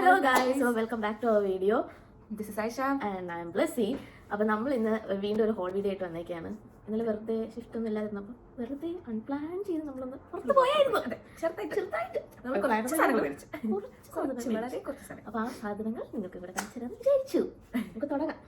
Hello guys, so welcome back to our video. This is Aisha and I am Blessy. അപ്പോൾ നമ്മൾ ഇന്ന് വീണ്ടും ഒരു ഹോൾ വീഡിയോ ആയിട്ട് വന്നേക്കാണ്. ഇന്നലെ വെറുതെ ഷിഫ്റ്റ് ഒന്നും ഇല്ലായിരുന്നപ്പോൾ വെറുതെ അൺപ്ലാൻ ചെയ്ത് നമ്മളൊന്ന് പുറത്ത് പോയായിരുന്നു. ചെറുതായിട്ട് അപ്പോൾ ആ സാധനങ്ങൾ നിങ്ങൾക്ക് ഇവിടെ കാണിച്ചു തരാമെന്ന് വിചാരിച്ചു. നമുക്ക് തുടങ്ങാം.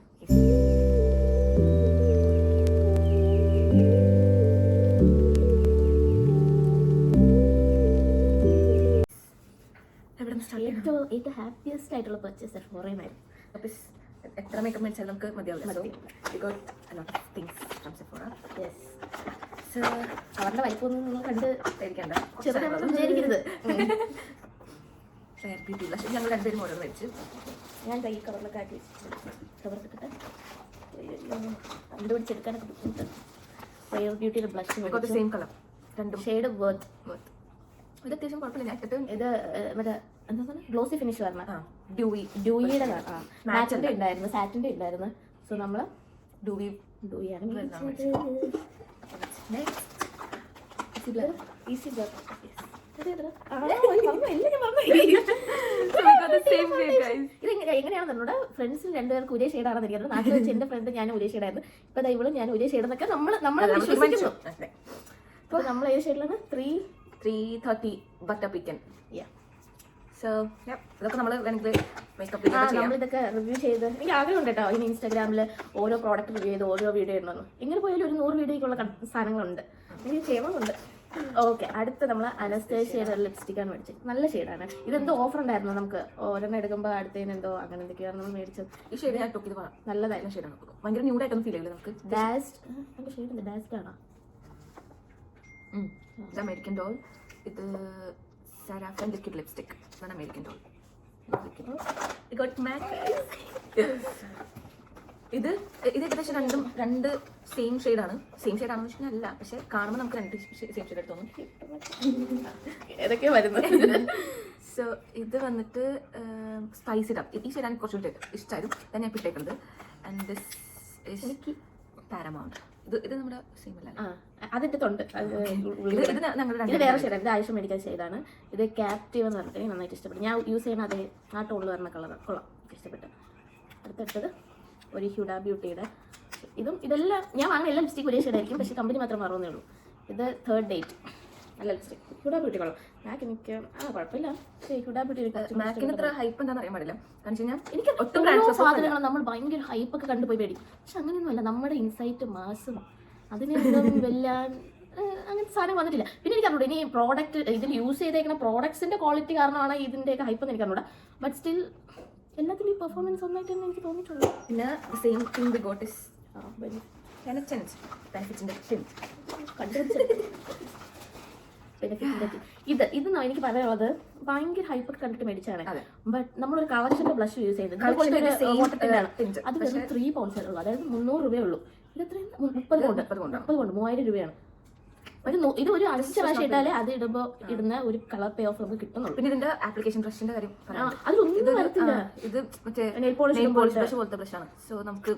ഏറ്റവും ഹാപ്പിയസ്റ്റ് ആയിട്ടുള്ള പർച്ചേസ് ഫോറേന്നായിരുന്നു. അപ്പോൾ എത്ര മേക്കപ്പ് മേടിച്ചാലും നമുക്ക് മതിയാവില്ല. അവരുടെ വലിപ്പമൊന്നും നിങ്ങൾ കണ്ട് പേടിക്കണ്ട, ചെറുതാണെന്ന് വിചാരിക്കരുത്. ഞങ്ങൾ രണ്ടുപേരും ഓരോ മേടിച്ചു. ഞാൻ കൈ കവറിലൊക്കെ ആക്കി കവറിട്ടിട്ട് കണ്ടുപിടിച്ചെടുക്കാനൊക്കെ ബുദ്ധിമുട്ട്. ഫെയർ ബ്യൂട്ടിയുടെ ബ്ലഷ് സെയിം കളർ, രണ്ടും ഷെയ്ഡ് വർത്ത്. ഇത് അത്യാവശ്യം കുഴപ്പമില്ല. ഇത് മറ്റേ എന്താ ഗ്ലോസി ഫിനിഷ് പറഞ്ഞ ഡ്യൂയിയുടെ മാറ്റിന്റെ ഉണ്ടായിരുന്നു, സാറ്റിന്റെ ഉണ്ടായിരുന്നു. സോ നമ്മള് ഡ്യൂയിയാണ്. എങ്ങനെയാണ് നമ്മുടെ ഫ്രണ്ട്സിൽ രണ്ടുപേർക്ക് ഒരേ ഷെയ്ഡാണെന്ന് എനിക്കറിയാം. നാട്ടിൽ വെച്ച് എന്റെ ഫ്രണ്ട് ഞാൻ ഒരേ ഷെയ്ഡായിരുന്നു. ഇപ്പൊ ഇവളും ഞാൻ ഒരേ ഷെയ്ഡെന്നൊക്കെ നമ്മളെ വിശ്വസിക്കുന്നു. അപ്പൊ നമ്മൾ ഏത് ഷെയ്ഡിലാണ്? 330 ബട്ടർ പിക്കൻ. സോ ഇതൊക്കെ നമ്മൾ മേക്കപ്പ് നമ്മളിതൊക്കെ റിവ്യൂ ചെയ്ത് എനിക്ക് ആഗ്രഹമുണ്ട് കേട്ടോ. ഇനി ഇൻസ്റ്റാഗ്രാമിൽ ഓരോ പ്രോഡക്റ്റ് റിവ്യൂ ചെയ്ത് ഓരോ വീഡിയോ ഇടണമെന്ന്. ഇങ്ങനെ പോയാലും ഒരു 100 വീഡിയോക്കുള്ള സാധനങ്ങളുണ്ട്, എനിക്ക് ചെയ്യണമെന്നുണ്ട്. ഓക്കെ, അടുത്ത് നമ്മൾ അനസ്തേഷ്യയുടെ ലിപ്സ്റ്റിക്കാണ് മേടിച്ചത്. നല്ല ഷെയ്ഡാണ്. ഇതെന്തോ ഓഫർ ഉണ്ടായിരുന്നു, നമുക്ക് ഒരെണ്ണം എടുക്കുമ്പോൾ അടുത്തതിന് എന്തോ അങ്ങനെ എന്തൊക്കെയാണ് നമ്മൾ മേടിച്ചത്. ഈ ഷെയ്ഡ് ഞാൻ ടോക്ക് ചെയ്ത് നല്ലതായിരുന്നു. ഷെയ്ഡാണ്, ഭയങ്കര ന്യൂഡായിട്ടൊന്നും ഫീൽ ചെയ്യില്ല നമുക്ക്. ഡാസ്റ്റ് ഷെയ്ഡ് ഡാസ്റ്റ് ആണോ? ഇത് അമേരിക്കൻ ഡോൾ. ഇത് സാരാഫ്രൻ ലിക്വിഡ് ലിപ്സ്റ്റിക്. ഇതാണ് അമേരിക്കൻ ഡോൾ. ഇത് ഏകദേശം രണ്ട് സെയിം ഷെയ്ഡാണ്. സെയിം ഷെയ്ഡാണെന്ന് വെച്ചാൽ അല്ല, പക്ഷെ കാണുമ്പോൾ നമുക്ക് രണ്ട് സെയിം ഷെയ്ഡ് തോന്നും. ഏതൊക്കെയോ വരുന്നത്. സോ ഇത് വന്നിട്ട് സ്പൈസിഡ് അപ്പ്. ഈ ഷെയ്ഡാണ് കുറച്ചുകൂടി ഇഷ്ടമായിരുന്നു. തന്നെ ഞാൻ ഇട്ടേക്കുന്നത്. And this is paramount. ഇത് നമ്മുടെ സെയിം അല്ല, അതിന്റെ തൊണ്ട്. ഇത് വേറെ ഷെയ്ഡാണ്. ഇത് ആയിഷ മേടിക്കാൻ ഷെയ്ഡാണ്. ഇത് ക്യാപ്റ്റീവ് എന്ന് പറഞ്ഞിട്ട് എനിക്ക് നന്നായിട്ട് ഇഷ്ടപ്പെട്ടു. ഞാൻ യൂസ് ചെയ്യുന്ന അതേ ആ ടോണിൽ വരുന്ന കളർ കൊള്ളാം, ഇഷ്ടപ്പെട്ടു. അടുത്തടുത്തത് ഒരു ഹ്യൂഡ ബ്യൂട്ടിയുടെ. ഇതെല്ലാം ഞാൻ വാങ്ങുന്ന എല്ലാ ലിപ്സ്റ്റിക് ഒരേ ഷെയ്ഡായിരിക്കും, പക്ഷേ കമ്പനി മാത്രം മാറുന്നേ ഉള്ളൂ. ഇത് 3rd ഡേറ്റ്. നല്ല ലിപ്സ്റ്റിക് ഹ്യൂഡ ബ്യൂട്ടി കൊള്ളാം. മാക്ക് എനിക്ക് കുഴപ്പമില്ല, പക്ഷേ ഹ്യൂഡ ബ്യൂട്ടി മാക്കിന് അത്ര ഹൈപ്പ് എന്താണെന്ന് അറിയാൻ പാടില്ല. കാരണം എനിക്ക് ഓരോ സാധനങ്ങൾ നമ്മൾ ഭയങ്കര ഹൈപ്പൊക്കെ കണ്ടുപോയി പേടി, പക്ഷെ അങ്ങനെയൊന്നുമല്ല. നമ്മുടെ ഇൻസൈറ്റ് മാസും അതിനൊന്നും വെല്ലാൻ അങ്ങനത്തെ സാധനം വന്നിട്ടില്ല. പിന്നെ എനിക്ക് അറിഞ്ഞൂടാ ഇനി പ്രോഡക്റ്റ് ഇതിൽ യൂസ് ചെയ്തേക്കുന്ന പ്രോഡക്ട്സിന്റെ ക്വാളിറ്റി കാരണമാണ് ഇതിൻ്റെയൊക്കെ ഹൈപ്പ് എന്ന് എനിക്ക് അറിഞ്ഞൂടാ. ബട്ട് സ്റ്റിൽ എല്ലാത്തിലും ഈ പെർഫോമൻസ് ഒന്നായിട്ട് തന്നെ എനിക്ക് തോന്നിയിട്ടുള്ളൂ. പിന്നെ same thing we got is ഇത് എനിക്ക് പറയാനുള്ളത് ഭയങ്കര ഹൈപ്പൊക്കെ കണ്ടിട്ട് മേടിച്ചാണ്. ബട്ട് നമ്മളൊരു കളക്ഷന്റെ ബ്ലഷ് യൂസ് ചെയ്യുന്നത് അത് വെറും 3 പൗണ്ട്സ് ഉള്ളൂ, അതായത് 300 രൂപയേ ഉള്ളൂ. ഇത് എത്രയാണ്? 30 കൊണ്ട് 3000 രൂപയാണ്. ഇത് ഒരു 5 പ്രാവശ്യം ഇട്ടാലേ അത് ഇടുമ്പോൾ ഇടുന്ന ഒരു കളർ പേ ഓഫ് നമുക്ക് കിട്ടുന്നുള്ളൂ. പിന്നെ ഇതിന്റെ ആപ്ലിക്കേഷൻ ബ്രഷിന്റെ കാര്യം അതിലൊന്നും വരത്തില്ല. ഇത് മറ്റേ ബ്രഷ് പോലത്തെ ബ്രഷാണ്. സോ നമുക്ക്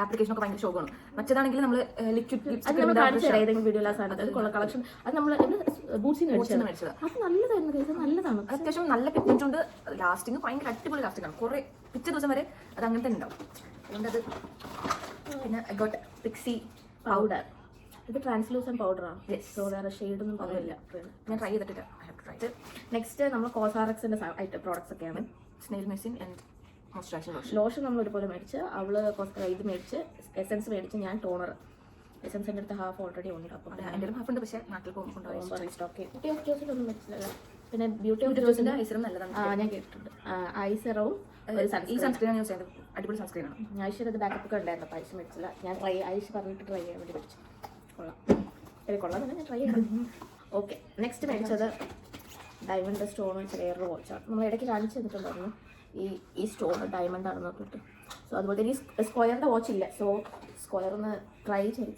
ആപ്ലിക്കേഷൻ ഒക്കെ ഭയങ്കര ഷോക്കാണ്. മറ്റേതാണെങ്കിൽ നമ്മൾ ലിക്വിഡ് ഏതെങ്കിലും വീഡിയോ സാധനത്തിലുള്ള കളക്ഷൻ അത് നമ്മൾ ബൂട്ട്സിന് മേടിച്ചത്. അത് നല്ലതായിരുന്നു, നല്ലതാണ്. അത്യാവശ്യം നല്ല പിഗ്മെന്റ് ഉണ്ട്. ലാസ്റ്റിംഗ് ഭയങ്കര അടിപൊളി ലാസ്റ്റിംഗ് ആണ്. കുറെ പിറ്റേ ദിവസം വരെ അത് അങ്ങനെ തന്നെ ഉണ്ടാവും. അതുകൊണ്ട് അത് പിന്നെ ഐ ഗോട്ട് പിക്സി പൗഡർ. ഇത് ട്രാൻസ്ലൂസൻറ്റ് പൗഡറാണ്. സോ വേറെ ഷെയ്ഡൊന്നും പറഞ്ഞില്ല. ഞാൻ ട്രൈ ചെയ്തിട്ടില്ല. നെക്സ്റ്റ് നമ്മൾ കോസാറക്സിന്റെ പ്രോഡക്ട്സ് ഒക്കെയാണ്. Snail medicine and moisturising lotion നമ്മൾ ഒരുപോലെ മേടിച്ച്. അവള് ഇത് മേടിച്ച്, എസൻസ് മേടിച്ച്, ഞാൻ ടോണർ. എസൻസിൻ്റെ അടുത്ത് ഹാഫ് ഓൾറെഡി ഉണ്ട്. അപ്പം എൻ്റെ ഹാഫ് ഉണ്ട്, പക്ഷേ നാട്ടിൽ പോകുമ്പോൾ റീസ്റ്റോക്ക് ചെയ്യും. ബ്യൂട്ടി ഓഫ് ജോസിലൊന്നും മേടിച്ചില്ല. പിന്നെ ബ്യൂട്ടി ഓഫ് ജോസിന്റെ ഐസറും നല്ലതാണ്. ഞാൻ കേട്ടിട്ടുണ്ട്. ഐസറവും ഈ സൺസ്ക്രീൻ യൂസ് ചെയ്തത് അടിപൊളി സൺസ്ക്രീനാണ്. ഐശ്വര്യ അത് ബാക്കപ്പ് ഒക്കെ ഉണ്ടായിരുന്നു, അപ്പോൾ ഐശ്വര്യ മേടിച്ചില്ല. ഞാൻ ഐശ്വര്യ പറഞ്ഞിട്ട് ട്രൈ ചെയ്യാൻ വേണ്ടി മേടിച്ചു. കൊള്ളാം, കൊള്ളാം തന്നെ, ഞാൻ ട്രൈ ചെയ്യണം. ഓക്കെ, നെക്സ്റ്റ് മേടിച്ചത് ഡയമണ്ട് സ്റ്റോൺ വെച്ച് വേറൊരു വാച്ചാണ്. നമ്മൾ ഇടയ്ക്ക് കാണിച്ചു തന്നിട്ടുണ്ടായിരുന്നു ഈ സ്റ്റോൺ ഡയമണ്ട് ആണെന്ന് നോക്കിയിട്ട്. സോ അതുപോലെ തന്നെ ഈ സ്ക്വയറിൻ്റെ വാച്ച് ഇല്ല. സോ സ്ക്വയറൊന്ന് ട്രൈ ചെയ്ത്.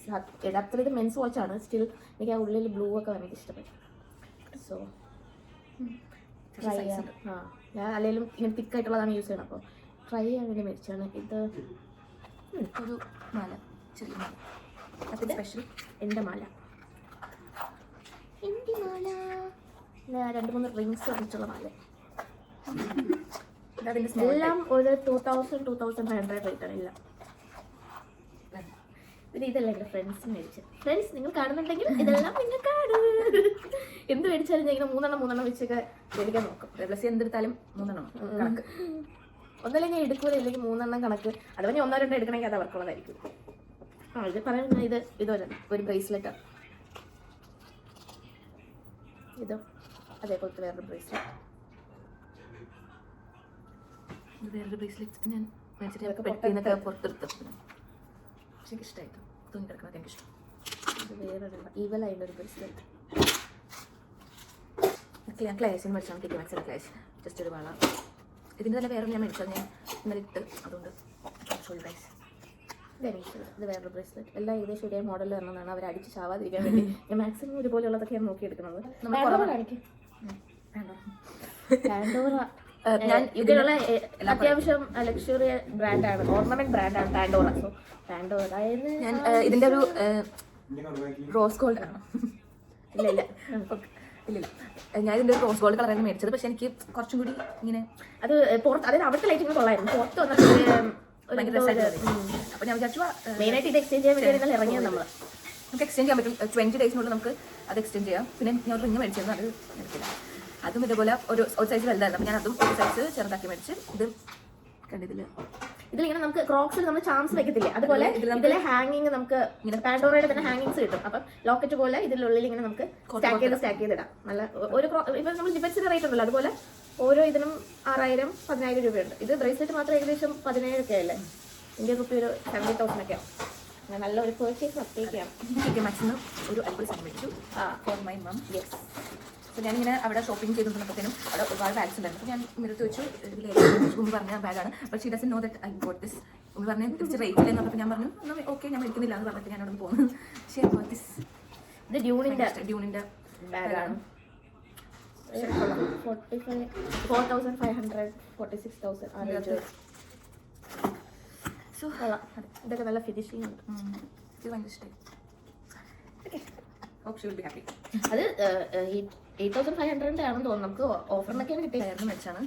യഥാർത്ഥത്തിൽ ഇത് മെൻസ് വാച്ചാണ്. സ്റ്റിൽ എനിക്ക് ആ ഉള്ളിൽ ബ്ലൂ ഒക്കെ ഭയങ്കര ഇഷ്ടപ്പെട്ടു. സോ ട്രൈ ചെയ്യാം. ഞാൻ അല്ലെങ്കിലും ഇങ്ങനെ തിക്കായിട്ടുള്ളതാണ് യൂസ് ചെയ്യണം, അപ്പോൾ ട്രൈ ചെയ്യാൻ വേണ്ടി മേടിച്ചാണ്. ഇത് ഒരു മാല, ചെറിയ മാല. സ്പെഷ്യൽ എൻ്റെ മാല. 2-3 റിങ്സ് വെച്ചിട്ടുള്ള മാല. അതിന്റെ സ്മോൾ എല്ലാം ഒരു 2000-2500 റേറ്റ് ആണ് എല്ലാം. പിന്നെ ഇതല്ല എൻ്റെ ഫ്രണ്ട്സിന് മേടിച്ചത്. ഫ്രണ്ട്സ് നിങ്ങൾ കാണുന്നുണ്ടെങ്കിൽ ഇതെല്ലാം നിങ്ങൾക്കാണ്. എന്ത് മേടിച്ചാലും ഞാൻ ഇങ്ങനെ മൂന്നെണ്ണം വെച്ചൊക്കെ മേടിക്കാൻ നോക്കും. പ്ലസ് എന്തെടുത്താലും 3 എണ്ണം കണക്ക്. ഒന്നല്ലേ ഞാൻ എടുക്കൂല, ഇല്ലെങ്കിൽ 3 എണ്ണം കണക്ക്. അഥവാ ഞാൻ 1-2 എടുക്കണമെങ്കിൽ അത് അവർക്കുള്ളതായിരിക്കും. ഇത് പറയുന്നത് ഒരു ബ്രേസ്ലെറ്റാണ്. ഇതോ അതേപോലത്തെ വേറൊരു ബ്രേസ്ലെറ്റ്. വേറൊരു ബ്രേസ്ലെറ്റ് ഞാൻ മേടിച്ചിട്ട് പെട്ടിന്നൊക്കെ പുറത്തെടുത്തു. പക്ഷെ എനിക്ക് ഇഷ്ടമായിട്ട് തുണി കിടക്കുന്നത് എനിക്കിഷ്ടം. ഇത് വേറൊരു ഈവലായിട്ടുള്ള ഒരു ബ്രേസ്ലെറ്റ്. ഞാൻ ക്ലാസിന് മേടിച്ചാൽ ടിക്കി മാക്സിലെ ക്ലാസ് ജസ്റ്റ് ഒരു വള. ഇതിൻ്റെ തന്നെ വേറെ ഞാൻ മേടിച്ചത് ഞാൻ ഇന്നലെ ഇട്ട്, അതുകൊണ്ട് പ്രൈസ്. ഇത് വേറൊരു ബ്രേസ്ലെറ്റ്. എല്ലാം ഏകദേശം ഒരേ മോഡൽ വരണമെന്നാണ് അവർ അടിച്ച് ചാവാതിരിക്കാൻ വേണ്ടി. ഞാൻ മാക്സിമം ഒരുപോലെയുള്ളതൊക്കെയാണ് നോക്കിയെടുക്കുന്നത്. ഞാൻ ഇതിലുള്ള അത്യാവശ്യം ലക്ഷറി ബ്രാൻഡാണ്, ഓർണമെന്റ് ബ്രാൻഡാണ് പാൻഡോറ. സോ പാൻഡോറ അതായത് ഞാൻ ഇതിൻ്റെ ഒരു റോസ് ഗോൾഡ് ആണ്. ഇല്ല ഞാൻ ഇതിൻ്റെ ഒരു റോസ് ഗോൾഡ് കളറാണ് മേടിച്ചത്. പക്ഷെ എനിക്ക് കുറച്ചും കൂടി ഇങ്ങനെ അത് പുറത്ത്, അതായത് അവിടുത്തെ ലൈറ്റിംഗ് കൊള്ളായിരുന്നു. പുറത്ത് വന്നിട്ട് അപ്പോൾ ഞാൻ വിചാരിച്ചു മെയിനായിട്ട് ഇത് എക്സ്ചേഞ്ച് ചെയ്യാൻ വേണ്ടി ഇറങ്ങിയത് നമ്മൾ. നമുക്ക് എക്സ്ചേഞ്ച് ചെയ്യാൻ പറ്റും. 20 ഡേയ്സിനുള്ളിൽ നമുക്ക് അത് എക്സ്ചേഞ്ച് ചെയ്യാം. പിന്നെ ഞാൻ ഒരു റിങ് മേടിച്ചിരുന്നു, അത് എടുത്തില്ല. അതും ഇതേപോലെ ഒരു സൈസ് വലുതായിരുന്നു. അപ്പോൾ ഞാൻ അതും ഒരു സൈസ് ചെറുതാക്കി മേടിച്ച്. ഇത് കണ്ടിതില്ല, ഇതിലിങ്ങനെ നമുക്ക് ക്രോക്സിൽ നമ്മൾ ചാംസ് വെക്കത്തില്ലേ, അതുപോലെ ഇതിലെ ഹാങ്ങിങ് നമുക്ക് ഇങ്ങനെ പാൻഡോറയുടെ തന്നെ ഹാങ്ങിങ്സ് കിട്ടും. അപ്പം ലോക്കറ്റ് പോലെ ഇതിനുള്ളിൽ ഇങ്ങനെ നമുക്ക് സ്റ്റാക്ക് ചെയ്തിടാം. നല്ല ഒരു ഇപ്പം നമ്മൾ ഡിഫൻസിന്റെ റേറ്റ് ഉണ്ടല്ലോ, അതുപോലെ ഓരോ ഇതിനും 6000-10000 രൂപയുണ്ട്. ഇത് ബ്രേസ്ലെറ്റ് മാത്രം ഏകദേശം 17 ഒക്കെ അല്ലേ, ഇന്ത്യൻ റുപ്പി ഒരു 70,000 ഒക്കെ. നല്ല ഒരു പേർച്ചേസ് അപ്ഡേറ്റ് മാക്സിമം ഒരു അടിപൊളി സാധനം മേടിച്ചു ഫോർ മൈ മം. യെസ്. അപ്പോൾ ഞാനിങ്ങനെ അവിടെ ഷോപ്പിംഗ് ചെയ്തുകൊണ്ടിരുന്നപ്പോഴത്തേനും അവിടെ ഒരുപാട് ബാഗ്സ് ഉണ്ടായിരുന്നു. അപ്പോൾ ഞാൻ മിറത്ത് വെച്ചു ഇതിൽ പറഞ്ഞ ബാഗാണ്. But she doesn't know that I got this. ഒന്ന് പറഞ്ഞ് തിരിച്ച് റേറ്റ് ഇല്ലെന്ന് പറഞ്ഞപ്പോൾ ഞാൻ പറഞ്ഞു ഓക്കെ ഞാൻ മേടിക്കുന്നില്ല എന്ന് പറഞ്ഞിട്ട് ഞാൻ അവിടെ പോകുന്നു. പക്ഷേ ഗോട്ട് ദിസ്. ഇത് ഡ്യൂണിൻ്റെ ബാഗാണ്. 4,500 46,000 സോ ഇതൊക്കെ നല്ല ഫിനിഷിംഗ് ഉണ്ട്. ഇത് ഭയങ്കര ഇഷ്ടമായി. Hope she will be happy. അത് 8,500 ആണെന്ന് തോന്നുന്നു. നമുക്ക് ഓഫറിനൊക്കെയാണ് കിട്ടിയായിരുന്നു മേടിച്ചാണ്.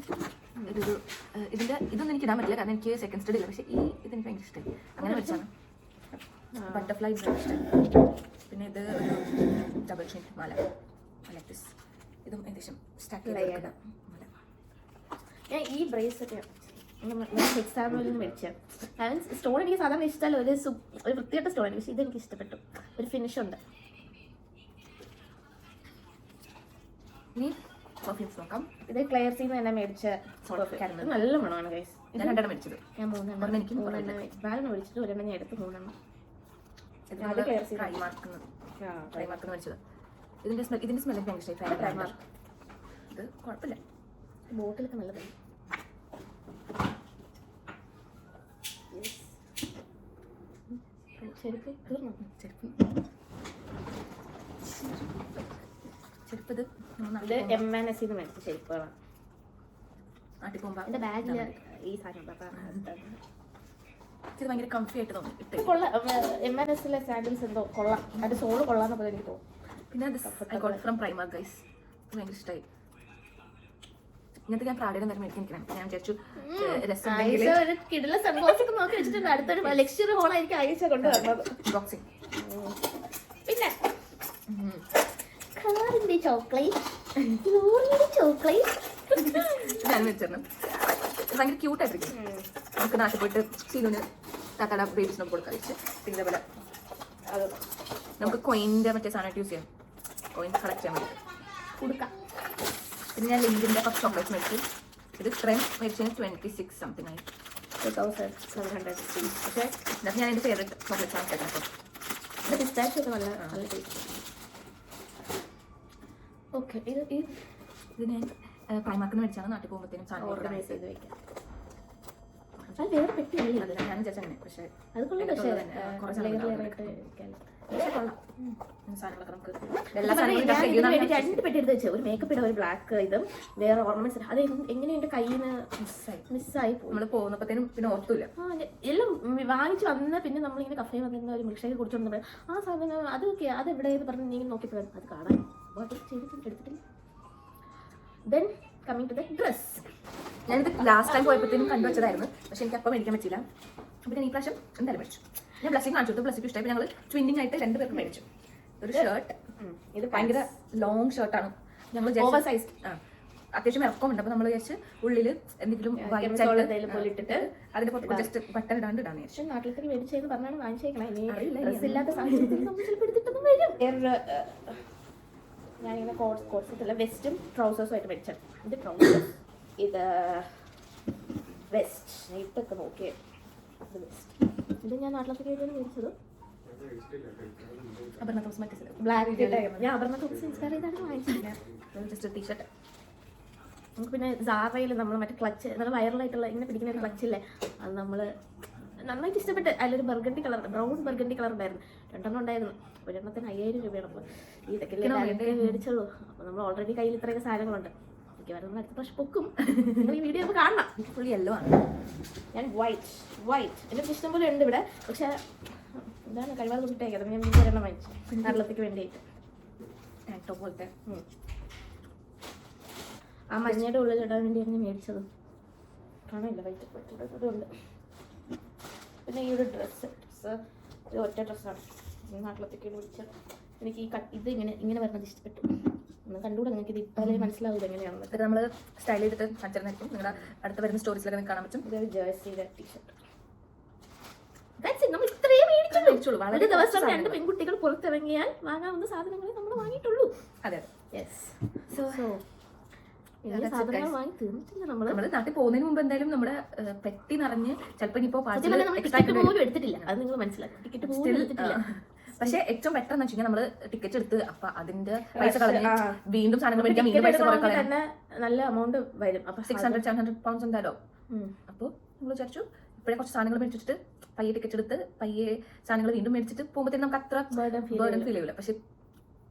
ഇതൊന്നും എനിക്ക് ഇടാൻ പറ്റില്ല, കാരണം എനിക്ക് സെക്കൻഡ് സ്റ്റഡി ഇല്ല. പക്ഷേ ഇതെനിക്ക് ഭയങ്കര ഇഷ്ടമായി, അങ്ങനെ മേടിച്ചാണ്. ബട്ടർഫ്ലൈ ഇഷ്ടമായി. പിന്നെ ഇത് ഒരു double chain Mala, like this. ഇതും ഏകദേശം സ്റ്റാക്ക് ചെയ്ത മാല. ഞാൻ ഈ ബ്രേസ്ലെറ്റ് എക്സാമ്പിളിൽ നിന്ന് മേടിച്ചാണ്. കാരണം സ്റ്റോൺ എനിക്ക് സാധാരണ ഇഷ്ടമല്ല, ഒരു വൃത്തിയായിട്ട സ്റ്റോൺ. പക്ഷേ ഇതെനിക്ക് ഇഷ്ടപ്പെട്ടു, ഒരു ഫിനിഷ് ഉണ്ട്. ഇനി പെർഫ്യൂംസ് നോക്കാം. ഇത് ക്ലെയർസിന്ന് തന്നെ മേടിച്ച നല്ല മണമാണ് ഗൈസ്. ഞാൻ 2 മേടിച്ചത്. ഞാൻ 3 എനിക്ക് 3 ബാഗിന് മേടിച്ചിട്ട് 1 ഞാൻ എടുത്ത് 3 ട്രൈമാർക്ക് മേടിച്ചത്. ഇതിന്റെ സ്മെൽ എനിക്ക് ഭയങ്കര ഇഷ്ടമായി. ട്രൈമാർക്ക് ഇത് കുഴപ്പമില്ല. ബോട്ടിലൊക്കെ നല്ലതാണ്. ചെരുപ്പ് തീർന്നു. ചെരുപ്പ് ഇത് MNS മേടിച്ച ചെരുപ്പുകളാണ്. നാട്ടിൽ പോകുമ്പോൾ എൻ്റെ ബാഗിൽ ഈ സാധനം ഇത് ഭയങ്കര കംഫി ആയിട്ട് തോന്നി. MNSലെ സാൻഡിൽസ് എന്തോ കൊള്ളാം, അതിന്റെ സോള് കൊള്ളാന്ന് പോലെ എനിക്ക് തോന്നും. പിന്നെ ഫ്രം പ്രൈമാർക്ക് ഗൈസ്, ഭയങ്കര ഇഷ്ടമായി. ഇങ്ങനത്തെ ഞാൻ പ്രാഡിയുടെ നേരം മേടിക്കാൻ ഞാൻ വിചാരിച്ചു ഒരു കിടില സൺഗ്ലാസ് നോക്കി വെച്ചിട്ടുണ്ട്. അടുത്തൊരു ലക്ഷറി ഹോളായിരിക്കും ആയിഷ കൊണ്ടുവന്നത്. ബോക്സിങ്. പിന്നെ കാറിന്റെ ചോക്ലേറ്റ് ഞാൻ വെച്ചിരുന്നു. ഭയങ്കര ക്യൂട്ടായിട്ടിരിക്കും. നമുക്ക് നാട്ടിൽ പോയിട്ട് സീനുവിന് താത്താടെ ബേബീസിനൊക്കെ കൊടുക്കാൻ വെച്ച്. പിന്നെ ഇതേപോലെ അത് നമുക്ക് കോയിൻ്റെ മറ്റേ സാധനമായിട്ട് യൂസ് ചെയ്യാം, കോയിൻ കളക്ട് ചെയ്യാൻ വേണ്ടി കൊടുക്കാം. പിന്നെ ഞാൻ ലിങ്കിൻ്റെ കുറച്ച് ചോക്ലേറ്റ്സ് മേടിച്ചു. ഇത് ഇത്രയും മേടിച്ചതിന് 26 സംതിങ് ആയി, 2,700. പക്ഷേ ഇന്നത്തെ ഞാൻ എൻ്റെ ഫേവറേറ്റ് ചോക്ലേറ്റ്സ് ആണ് കേട്ടോ. ഇത് പിസ്താച്ചിയോ ഒക്കെ നല്ല ടേസ്റ്റ്. ഓക്കെ, ഇത് ഞാൻ പ്രൈമാർക്കിന് മേടിച്ചാണ്. നാട്ടിൽ പോകുമ്പോഴത്തേനും സാധനം ഓർഗനൈസ് ചെയ്ത് വെക്കാം. അത് വേറെ പെട്ടിയല്ലേ, അത് ഞാൻ വിചാരിച്ചു അങ്ങനെ. പക്ഷേ അത് കൊള്ളാം. പക്ഷേ കുറച്ച് സാധനങ്ങളൊക്കെ നമുക്ക് രണ്ട് പെട്ടി എടുത്ത് വെച്ചു. ഒരു മേക്കപ്പ് ഇടാൻ, ഒരു ബ്ലാക്ക് ഇതും വേറെ ഓർണമെന്റ്സ്. അത് എങ്ങനെ എന്റെ കയ്യിൽ നിന്ന് മിസ്സായി പോയി. നമ്മൾ പോകുന്നപ്പോഴത്തേനും പിന്നെ ഓർത്തില്ല. എല്ലാം വാങ്ങിച്ചു വന്ന പിന്നെ നമ്മളിങ്ങനെ കഫേ വന്നിരുന്ന ഒരു മിൽക്ക് ഷേക്ക് കുടിച്ചോണ്ട് ആ സാധനം അതൊക്കെ അതെവിടെ പറഞ്ഞ് നീ നോക്കിയപ്പോൾ അത് കാണാൻ ചെയ്തിട്ട് എടുത്തിട്ടില്ല. Then coming to the dress. ഞാനിത് ലാസ്റ്റ് ടൈം പോയപ്പോഴത്തേനും കണ്ടുവച്ചതായിരുന്നു, പക്ഷെ എനിക്ക് അപ്പം മേടിക്കാൻ പറ്റില്ല. അപ്പോൾ ഞാൻ ഈ പ്രാവശ്യം എന്തായാലും മേടിച്ചു. ഞാൻ ബ്ലസ്സിങ് കാണിച്ചു കൊടുത്തു, ബ്ലസ്സിക്ക് ഇഷ്ടമായി. ഞങ്ങൾ ട്വിന്നിങ് ആയിട്ട് 2 പേർക്ക് മേടിച്ചു. ഒരു ഷർട്ട്, ഇത് ഭയങ്കര ലോങ് ഷർട്ടാണ്. ഞങ്ങൾ ഓവർ സൈസ്, അത്യാവശ്യം ഇറക്കമുണ്ട്. അപ്പോൾ നമ്മൾ വിചാരിച്ച് ഉള്ളിൽ എന്തെങ്കിലും ഇട്ടിട്ട് അതിന്റെ പുറത്ത് ജസ്റ്റ് ബട്ടൺ ഇടാണ്ട് ഇടാന്ന് വിചാരിച്ചു. പക്ഷെ നാട്ടിലത്തേക്ക് മേടിച്ചതെന്ന് പറഞ്ഞാണ് വാങ്ങിച്ചേക്കണേ. ഡ്രസ് ഇല്ലാത്ത സാഹചര്യത്തിൽ നമ്മൾ ചിലപ്പോൾ എടുത്തിട്ടൊന്നും വരും. ഞാനിങ്ങനെ കോട്ട്സെറ്റല്ല, വെസ്റ്റും ട്രൗസേഴ്സും ആയിട്ട് മേടിച്ചത്. ഇത് ട്രൗസേഴ്സ്, ഇത് വെസ്റ്റ്. ഇതൊക്കെ നോക്കിയേ, ഇത് വെസ്റ്റ്. ഇത് ഞാൻ നാട്ടിലത്തേക്ക് വേണ്ടിയാണ് മേടിച്ചത്. ഞാൻ അപർണ തോമസ് ഇൻസ്പയർ ചെയ്താണ് വാങ്ങിച്ചത്. Just T shirt. നമുക്ക് പിന്നെ സാറയിൽ നമ്മൾ മറ്റേ ക്ലച്ച്, നല്ല വൈറലായിട്ടുള്ള ഇങ്ങനെ പിടിക്കുന്ന ഒരു ക്ലച്ചില്ലേ, അത് നമ്മൾ നന്നായിട്ട് ഇഷ്ടപ്പെട്ട്. അതിലൊരു burgundy colour, brown burgundy colour ഉണ്ടായിരുന്നു. 2 ഉണ്ടായിരുന്നു. ഒരെണ്ണത്തിന് 5000 രൂപയാണ്. അപ്പോൾ ഇതൊക്കെ മേടിച്ചുള്ളൂ. അപ്പോൾ നമ്മൾ ഓൾറെഡി കയ്യിൽ ഇത്രയൊക്കെ സാധനങ്ങളുണ്ട്. എനിക്ക് വരുന്ന അടുത്ത പ്രാവശ്യം പൊക്കും. നിങ്ങൾ ഈ വീഡിയോ അപ്പോൾ കാണണം. ഫുള്ളി യെല്ലോ ആണ്. ഞാൻ വൈറ്റ് എൻ്റെ ഇഷ്ടം പോലെ ഉണ്ട് ഇവിടെ. പക്ഷേ എന്താണ് കഴിവാതെ കൊണ്ടിട്ടേക്കത്. ഞാൻ വീണ്ടും ഒരെണ്ണം വാങ്ങിച്ചു കേരളത്തേക്ക് വേണ്ടിയിട്ട്. ടാറ്റോ പോലത്തെ ആ മഞ്ഞയുടെ ഉള്ളിൽ ഇടാൻ വേണ്ടിയാണ് ഞാൻ മേടിച്ചത്. കാണില്ല, വൈറ്റ് ഉണ്ട്. പിന്നെ ഈ ഒരു ഡ്രസ്സ് ഒരു ഒറ്റ ഡ്രസ്സാണ്. നാട്ടിലത്തേക്ക് മേടിച്ചത്. എനിക്ക് ഈ ഇത് ഇങ്ങനെ വരുന്നത് ഇഷ്ടപ്പെട്ടു. ഒന്ന് കണ്ടുകൂടെ നിങ്ങൾക്ക് ഇത് ഇട്ടാലേ മനസ്സിലാവില്ല എങ്ങനെയാണെന്ന്. ഇത് നമ്മൾ സ്റ്റൈൽ ചെയ്തിട്ട് കാണിച്ചിരുന്നായിരിക്കും. നിങ്ങളുടെ അടുത്ത് വരുന്ന സ്റ്റോറീസിലൊക്കെ നിങ്ങൾക്ക് കാണാൻ പറ്റും. ഇതൊരു ജേഴ്സിയുടെ ടീഷർട്ട്. നമ്മൾ ഇത്രയും മേടിച്ചുള്ളൂ. വളരെ ദിവസം 2 പെൺകുട്ടികൾ പുറത്തിറങ്ങിയാൽ വാങ്ങാവുന്ന സാധനങ്ങളെ നമ്മൾ വാങ്ങിയിട്ടുള്ളൂ. അതെ, യെസ്. സോ സാധനങ്ങൾ വാങ്ങി തീർന്നിട്ടില്ല. നമ്മൾ നാട്ടിൽ പോകുന്നതിന് മുമ്പ് എന്തായാലും നമ്മുടെ പെട്ടി നിറഞ്ഞ് ചിലപ്പോൾ ഇനിയിപ്പോൾ ടിക്കറ്റ് പോലും എടുത്തിട്ടില്ല. അത് നിങ്ങൾ മനസ്സിലാക്കും. ടിക്കറ്റ് പോലും എടുത്തിട്ടില്ല. പക്ഷെ ഏറ്റവും ബെറ്റർ എന്ന് വെച്ചാൽ നമ്മള് ടിക്കറ്റ് എടുത്ത് അപ്പൊ അതിന്റെ പൈസ കളഞ്ഞ് വീണ്ടും സാധനങ്ങൾ മേടിക്കാൻ വീണ്ടും പൈസ തന്നെ നല്ല എമൗണ്ട് വരും. അപ്പൊ 600-700 pounds എന്തായാലും. അപ്പോൾ നമ്മൾ വിചാരിച്ചു ഇപ്പോഴേ കുറച്ച് സാധനങ്ങൾ മേടിച്ചിട്ട് പയ്യെ ടിക്കറ്റ് എടുത്ത് പയ്യെ സാധനങ്ങൾ വീണ്ടും മേടിച്ചിട്ട് പോകുമ്പോഴത്തേക്കും നമുക്ക് അത്ര ബേർഡൻ ഫീൽ ചെയ്യില്ല. പക്ഷെ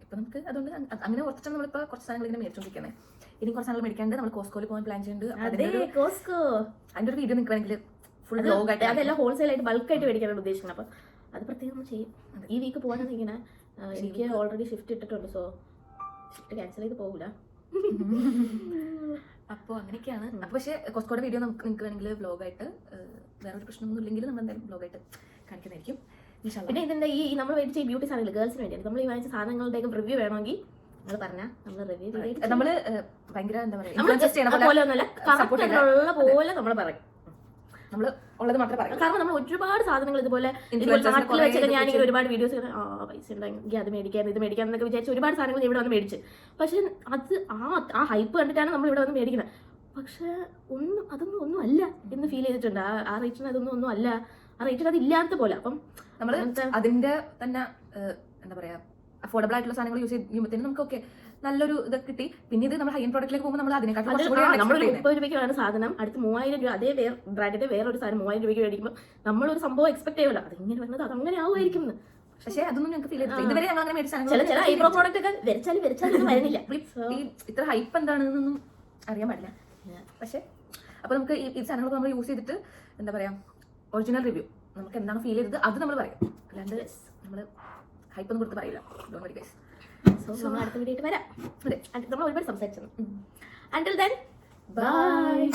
ഇപ്പൊ നമുക്ക് അതുകൊണ്ട് അങ്ങനെ ഓർത്തിട്ടാണ് നമ്മളിപ്പോ കുറച്ച് സാധനങ്ങൾ ഇങ്ങനെ മേടിച്ചോണ്ടിരിക്കുന്നത്. ഇനി കുറച്ച് സാധനങ്ങൾ മേടിക്കാണ്ട് നമ്മൾ കോസ്കോയിൽ പോകാൻ പ്ലാൻ ചെയ്യുന്നുണ്ട്. അതിന്റെ ഒരു വീഡിയോ നിൽക്കണമെങ്കിൽ ഫുൾ ബ്ലോഗ് ആയിട്ട്, അതെല്ലാം ഹോൾസെയിൽ ആയിട്ട് ബൾക്കായിട്ട് മേടിക്കാനാണ് ഉദ്ദേശിക്കുന്നത്. അപ്പൊ അത് പ്രത്യേകം നമ്മൾ ചെയ്യും. ഈ വീക്ക് പോകാനാണ് ഇങ്ങനെ. എനിക്ക് ഓൾറെഡി ഷിഫ്റ്റ് ഇട്ടിട്ടുണ്ട്. സോ ഷിഫ്റ്റ് ക്യാൻസൽ ചെയ്ത് പോകില്ല. അപ്പോൾ അങ്ങനെയൊക്കെയാണ്. അപ്പോൾ പക്ഷേ കോസ്കോയുടെ വീഡിയോ നിങ്ങൾക്ക് വേണമെങ്കിൽ വ്ലോഗായിട്ട് വേറൊരു പ്രശ്നമൊന്നും ഇല്ലെങ്കിൽ നമ്മൾ എന്തായാലും വ്ലോഗായിട്ട് കാണിക്കുന്നതായിരിക്കും. പിന്നെ ഇതിന്റെ ഈ നമ്മൾ മേടിച്ച ഈ ബ്യൂട്ടി സാധനങ്ങൾ ഗേൾസിന് വേണ്ടിയാണ്. നമ്മൾ ഈ വാങ്ങിച്ച സാധനങ്ങളുടെയൊക്കെ റിവ്യൂ വേണമെങ്കിൽ നിങ്ങൾ പറഞ്ഞാൽ നമ്മൾ റിവ്യൂ നമ്മൾ ഭയങ്കര എന്താ പറയുക പോലെ നമ്മൾ പറയും. നമ്മൾ ഉള്ളത് മാത്രമേ പറയും. കാരണം നമ്മൾ ഒരുപാട് സാധനങ്ങൾ ഇതുപോലെ നാട്ടിൽ വെച്ചൊക്കെ ഞാനിങ്ങനെ ഒരുപാട് വീഡിയോസ് പൈസ ഉണ്ടെങ്കിൽ അത് മേടിക്കാൻ ഇത് മേടിക്കാൻ എന്നൊക്കെ വിചാരിച്ച് ഒരുപാട് സാധനങ്ങൾ ഇവിടെ വന്ന് മേടിച്ച്. പക്ഷെ അത് ആ ഹൈപ്പ് കണ്ടിട്ടാണ് നമ്മൾ ഇവിടെ വന്ന് മേടിക്കുന്നത്. പക്ഷെ അതൊന്നും അല്ല എന്ന് ഫീൽ ചെയ്തിട്ടുണ്ട്. ആ റേറ്റിന് ഒന്നും അല്ല. ആ റേറ്റിന് അത് ഇല്ലാത്ത പോലെ. അപ്പം നമ്മൾ അതിന്റെ തന്നെ എന്താ പറയാ അഫോർഡബിൾ ആയിട്ടുള്ള സാധനങ്ങൾ യൂസ് ചെയ്യുമ്പോഴത്തേനും നമുക്ക് ഓക്കെ നല്ലൊരു ഇതൊക്കെ കിട്ടി. പിന്നെ ഇത് നമ്മൾ ഹൈ എൻഡ് പ്രോഡക്റ്റിലേക്ക് പോകുമ്പോൾ നമ്മൾ അതിനെക്കാട്ടും നമ്മൾ 30 രൂപയ്ക്കാണ് സാധനം, അടുത്ത് 3000 രൂപ അതേ ബ്രാൻഡിന്റെ വേറൊരു സാധനം 3000 രൂപയ്ക്ക് മേടിക്കുമ്പോൾ നമ്മളൊരു സംഭവം എക്സ്പെക്ട് ചെയ്യുമല്ലോ അതിങ്ങനെ വരുന്നത് അതങ്ങനെ ആവുമായിരിക്കും. പക്ഷേ അതൊന്നും ഞങ്ങൾക്ക് ഫീൽ ചെയ്തില്ല. ഇതുവരെ ഞങ്ങൾ അങ്ങനെ മേടിച്ച ചില ഐബ്രോ പ്രോഡക്റ്റ് ഒക്കെ വരച്ചാലും വരുന്നില്ല. ഇത്ര ഹൈപ്പ് എന്താണെന്നൊന്നും അറിയാൻ പാടില്ല. പക്ഷേ അപ്പോൾ നമുക്ക് ഈ സാധനങ്ങളൊക്കെ നമ്മൾ യൂസ് ചെയ്തിട്ട് എന്താ പറയാ ഒറിജിനൽ റിവ്യൂ നമുക്ക് എന്താണ് ഫീൽ ചെയ്തത് അത് നമ്മൾ പറയും. അല്ലാണ്ട് നമ്മൾ ഹൈപ്പൊന്നും കൊടുത്ത് പറയില്ല. Don't worry guys. നമ്മൾ അടുത്ത വീഡിയോ ആയിട്ട് വരാം. നമ്മൾ ഒരുപാട് സംസാരിച്ചു. Until then, bye.